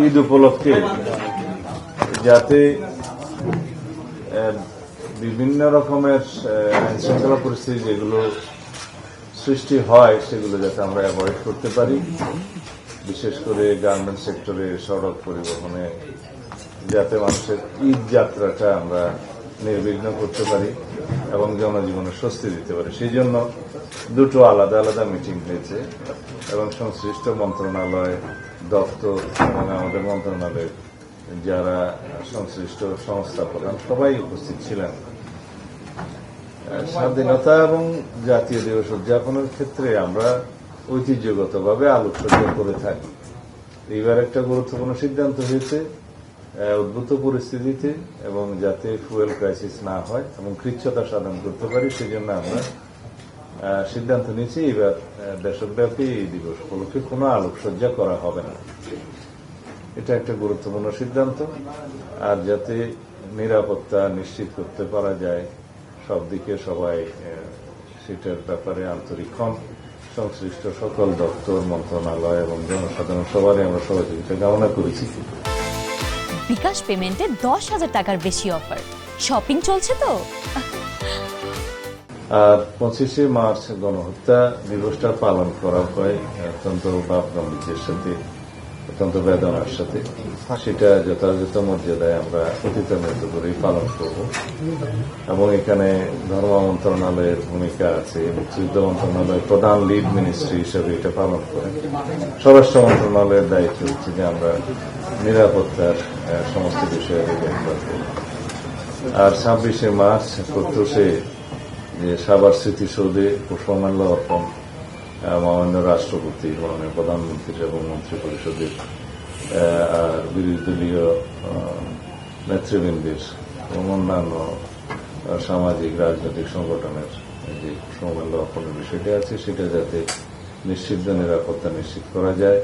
ঈদ উপলক্ষে যাতে বিভিন্ন রকমের আইনশৃঙ্খলা পরিস্থিতি যেগুলো সৃষ্টি হয় সেগুলো যাতে আমরা অ্যাভয়েড করতে পারি, বিশেষ করে গার্মেন্টস সেক্টরে, সড়ক পরিবহনে যাতে মানুষের ঈদ যাত্রাটা আমরা নির্বিঘ্ন করতে পারি এবং জনজীবনে স্বস্তি দিতে পারি, সেই জন্য দুটো আলাদা আলাদা মিটিং হয়েছে এবং সংশ্লিষ্ট মন্ত্রণালয়, দপ্তর এবং আমাদের মন্ত্রণালয়ের যারা সংশ্লিষ্ট সংস্থা প্রধান সবাই উপস্থিত ছিলেন। স্বাধীনতা এবং জাতীয় দিবস উদযাপনের ক্ষেত্রে আমরা ঐতিহ্যগতভাবে আলোকসজ্জা করে থাকি। এইবার একটা গুরুত্বপূর্ণ সিদ্ধান্ত হয়েছে উদ্ভূত পরিস্থিতিতে এবং যাতে ফুয়েল ক্রাইসিস না হয় এবং কৃচ্ছতা সাধন করতে পারি, সেই জন্য আমরা সিদ্ধান্ত নিয়েছি এবার দেশব্যাপী এই দিবস উপলক্ষে কোনো আলোকসজ্জা করা হবে না। এটা একটা গুরুত্বপূর্ণ সিদ্ধান্ত। আর যাতে নিরাপত্তা নিশ্চিত করতে পারা যায় সব দিকে সবাই সেটার ব্যাপারে আন্তরিক হন। সংশ্লিষ্ট সকল দপ্তর, মন্ত্রণালয় এবং জনসাধারণ সবারই আমরা সহযোগিতা কামনা করেছি। বিকাশ পেমেন্টে 10,000 টাকার বেশি অফার, শপিং চলছে তো। আর 25শে মার্চ গণহত্যা দিবসটা পালন করা হয় অত্যন্ত ভাব গাম্ভীর্যের সাথে, অত্যন্ত বেদনার সাথে। সেটা যথাযথ মর্যাদায় আমরা অতীতের মতো করেই পালন করব এবং এখানে ধর্ম মন্ত্রণালয়ের ভূমিকা আছে, মুক্তিযুদ্ধ মন্ত্রণালয়ের প্রধান লিড মিনিস্ট্রি হিসেবে এটা পালন করেন। স্বরাষ্ট্র মন্ত্রণালয়ের দায়িত্ব হচ্ছে যে আমরা নিরাপত্তার সমস্ত বিষয়ে দেখভাল করব। আর 26শে মার্চ করতেছে যে সাভার স্মৃতিসৌধে পুষ্পমাল্য অর্পণ মাননীয় রাষ্ট্রপতি, মাননীয় প্রধানমন্ত্রী এবং মন্ত্রী পরিষদের আর বিরোধী দলীয় নেতৃবৃন্দের এবং অন্যান্য সামাজিক রাজনৈতিক সংগঠনের যে পুষ্পমাল্য অর্পণের বিষয়টি আছে সেটা যাতে নিশ্চিত নিরাপত্তা নিশ্চিত করা যায়,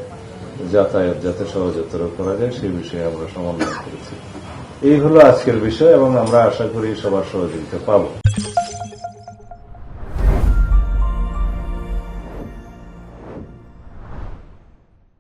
যাতায়াত যাতে সহজতর করা যায় সেই বিষয়ে আমরা সমন্বয় করেছি। এই হলো আজকের বিষয় এবং আমরা আশা করি সবার সহযোগিতা পাব।